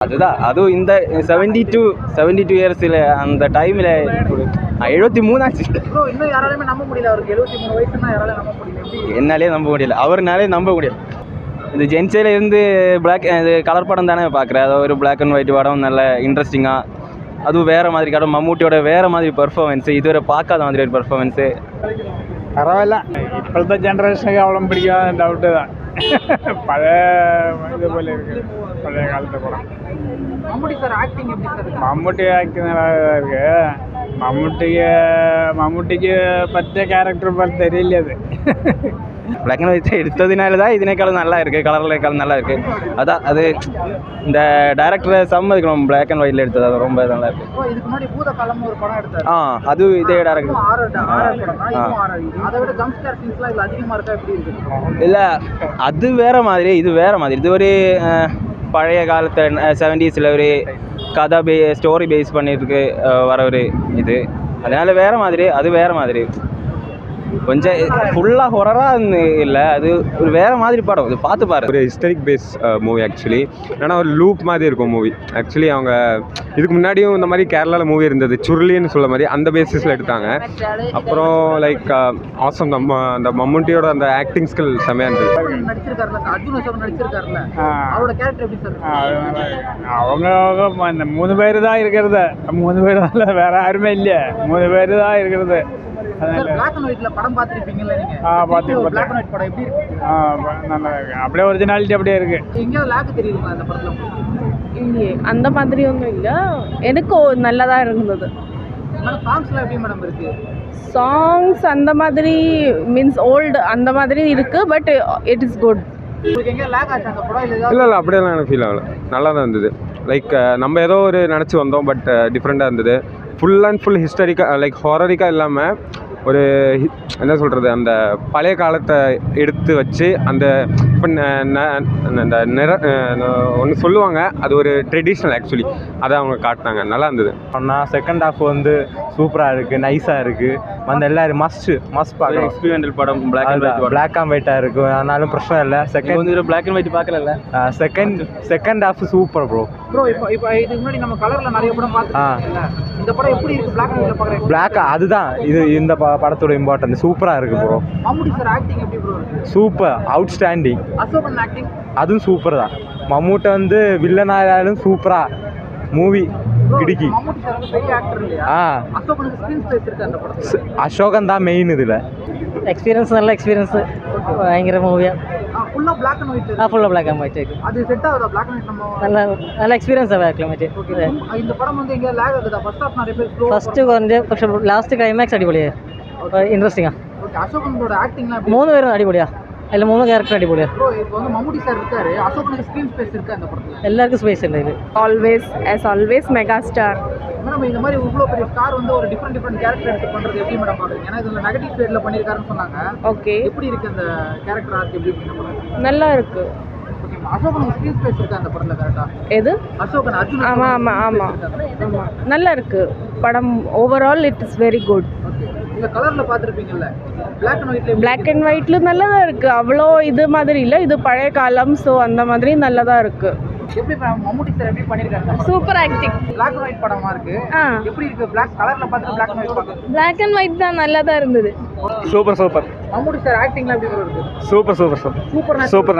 அதுதான் அதுவும் இந்த 72 இயர்ஸில் அந்த டைமில் 73 ஆச்சு. இன்னும் யாராலுமே நம்ப முடியல, அவருக்கு 73 வயசுன்னா யாராலும் நம்ப முடியல. என்னாலே நம்ப முடியல, அவர்னாலே நம்ப முடியல. இந்த ஜென்ஸில் இருந்து இது கலர் படம் தானே பார்க்குறேன். அதாவது ஒரு பிளாக் அண்ட் ஒயிட் படம், நல்ல இன்ட்ரெஸ்டிங்காக, அதுவும் வேறு மாதிரி படம். மம்மூட்டியோட வேறு மாதிரி பெர்ஃபார்மன்ஸு, இதுவரை பார்க்காத மாதிரி ஒரு பெர்ஃபார்மன்ஸு. பரவாயில்ல, இப்போத்த ஜென்ரேஷனுக்கு அவ்வளோ பிடிக்காத டவுட்டு தான். பழைய இது போல இருக்குது, பழைய காலத்து படம். மம்முட்டி சார் ஆக்டிங் எப்படி சார் இருக்கு? மம்முட்டி ஆக்டிங் நல்லா தான் இருக்குது. மம்முட்டிக்கு பற்றிய கேரக்டர் பார்த்து தெரியல. அது பிளாக் அண்ட் ஒயிட் எடுத்ததுனால தான் இதனேக்காலம் நல்லா இருக்குது, கலரில் நல்லா இருக்குது. அதான் அது இந்த டைரக்டரை சம்மதிக்கணும், பிளாக் அண்ட் ஒயிட்டில் எடுத்தது அது ரொம்ப நல்லா இருக்குது. இதுக்கு முன்னாடி பூத காலம்னு ஒரு படம் எடுத்தாரு. அது இதே டேரக்டர். அதை விட ஜம்ப் ஸ்கேர் சீன்ஸ்லாம் இதில் அதிகமாக இருக்கா, எப்படி இருக்குது? இல்லை, அது வேறு மாதிரி, இது வேறு மாதிரி. இது ஒரு பழைய காலத்து 70s ஒரு கதை ஸ்டோரி பேஸ் பண்ணியிருக்கு வர ஒரு இது. அதனால் வேறு மாதிரி, அது வேறு மாதிரி. கொஞ்சம் ஃபுல்லாக ஹொரராக இல்லை, அது ஒரு வேறு மாதிரி படம். இது பார்த்து பாரு. ஒரு ஹிஸ்டரிக் பேஸ் மூவி ஆக்சுவலி. ஏன்னா ஒரு லூப் மாதிரி இருக்கும் மூவி ஆக்சுவலி. அவங்க இதுக்கு முன்னாடியும் இந்த மாதிரி கேரளாவில் மூவி இருந்தது, சுருளின்னு சொல்ல மாதிரி, அந்த பேசிஸில் எடுத்தாங்க. அப்புறம் லைக் ஆசம் அந்த மம்முட்டியோட அந்த ஆக்டிங் ஸ்கில் செமையாக இருந்தது. அவங்க இந்த 3 பேர் தான் இருக்கிறது, 3 பேர் தான், வேற யாருமே இல்லை, 3 பேர் தான் இருக்கிறது. அப்படியே ஒரிஜினாலிட்டி அப்படியே இருக்கு. அந்த மாதிரி ஒன்றும் இல்லை, எனக்கும் நல்லதாக இருந்தது. சாங்ஸ் அந்த மாதிரி மீன்ஸ் ஓல்டு அந்த மாதிரி இருக்கு, பட் இட் இஸ் குட். இல்லை அப்படியெல்லாம் எனக்கு ஃபீல் ஆகலை, நல்லா தான் இருந்தது. லைக் நம்ம ஏதோ ஒரு நினச்சி வந்தோம், பட் டிஃப்ரெண்ட்டாக இருந்தது. ஃபுல் அண்ட் ஃபுல் ஹிஸ்டாரிக்காக, லைக் ஹாரரிக்காக இல்லாமல் ஒரு என்ன சொல்கிறது, அந்த பழைய காலத்தை எடுத்து வச்சு அந்த இப்போ ஒன்று சொல்லுவாங்க, அது ஒரு ட்ரெடிஷ்னல் ஆக்சுவலி, அதை அவங்க காட்டினாங்க, நல்லா இருந்தது. ஆனால் செகண்ட் ஹாஃப் வந்து சூப்பராக இருக்குது, நைஸாக இருக்குது. வந்து எல்லோரும் மஸ்ட் பார்க்கணும். எக்ஸ்பீரியன்டல் படம், பிளாக் அண்ட் ஒயிட்டாக இருக்கும், ஆனாலும் பிரச்சனை இல்லை. செகண்ட் வந்து பிளாக் அண்ட் ஒயிட் பார்க்கல. Second half super bro. இப்போ இதுக்கு முன்னாடி நம்ம கலரில் நிறைய படம் பார்த்துருக்கோம். இந்த படம் எப்படி இருக்குது பிளாக் அண்ட் ஒயிட்ல பார்க்குறேன்? பிளாக், அதுதான் இது இந்த படத்தோட இம்பார்ட்டன்ட். சூப்பராக இருக்குது ப்ரோ. மம்முட்டி சார் ஆக்டிங் எப்படி ப்ரோ இருக்கு? Super, outstanding. அசோகன் ஆக்டிங் அதுவும் சூப்பர் தான். மம்மூட்டை வந்து வில்லனாலும் சூப்பராக மூவி கிடிக்கி. மம்முட்டி சார் வந்து பெரிய ஆக்டர் இல்லையா? அசோகனுக்கு ஸ்கிரீன் ஸ்பேஸ் இருக்கு அந்த படத்துல. அசோகன் தான் மெயின் இதில். எக்ஸ்பீரியன்ஸ், நல்ல எக்ஸ்பீரியன்ஸ், பயங்கர மூவியாக. ஃபுல்லாக பிளாக் அண்ட் ஒயிட். ஃபுல்லாக பிளாக் அண்ட் ஒயிட். அது செட் ஆகுதா பிளாக் அண்ட் ஒயிட்? நம்ம நல்ல எக்ஸ்பீரியன்ஸாக கிளைமேட். இந்த படம் வந்து எங்கே லேக் ஆகுதா? ஃபர்ஸ்ட் ஹாஃப் நிறைய பேர் ஸ்லோ, ஃபர்ஸ்ட்டு கொஞ்சம், പക്ഷേ ലാസ്റ്റ് ക്ലൈമാക്സ് അടിപൊളിയാണ്, ഇൻട്രസ്റ്റിംഗാണ്. ஓகே, அசோகனோட ஆக்டிங்லாம் 3 பேரும் அடிபொலியா, அதில் 3 கேரக்டர் அடிபொலியா. ப்ரோ இப்போ வந்து மம்முட்டி சார் இருக்காரு, அசோகனுக்கு ஸ்கிரீன் ஸ்பேஸ் இருக்கு அந்த படத்துல? எல்லாருக்கும் ஸ்பேஸ் இல்லை இது. Always mega star. மேடம் இந்த மாதிரி இவ்வளோ பெரிய ஸ்டார் வந்து ஒரு டிஃப்ரெண்ட் கேரக்டர் எடுத்து பண்ணுறது எப்படி மேடம் பார்க்குறீங்க? ஏன்னா இதில் நெகட்டிவ் சைடில் பண்ணியிருக்காருன்னு சொன்னாங்க. ஓகே, எப்படி இருக்கு அந்த கேரக்டர் ஆர்ட்? எப்படி இருக்கு? நல்லா இருக்கு. ஓகே, அசோகனுக்கு ஸ்கிரீன் ஸ்பேஸ் இருக்கு அந்த படத்தில் கரெக்டாக? எது? அசோகன் அர்ஜுன். ஆமாம், நல்லா இருக்கு படம். Overall it is very good. Okay, இந்த கலரில் பார்த்துருப்பீங்கல்ல, பிளாக் அண்ட் ஒயிட்ல? பிளாக் அண்ட் ஒயிட்ல நல்லதாக இருக்குது, அவ்வளோ இது மாதிரி இல்லை, இது பழைய காலம், ஸோ அந்த மாதிரி நல்லதாக இருக்குது. எப்படி மம்முட்டி சார் எப்படி பண்ணியிருக்காங்க? Super acting. Black and white படமா இருக்கு, எப்படி இருக்கு? பிளாக் கலரில் பார்த்துட்டு பிளாக் அண்ட் ஒயிட் பார்க்க? பிளாக் அண்ட் ஒயிட் தான் நல்லா தான் இருந்தது. சூப்பர். மம்முட்டி சார் ஆக்டிங்லாம் எப்படி இருக்கு? சூப்பர். சூப்பர்.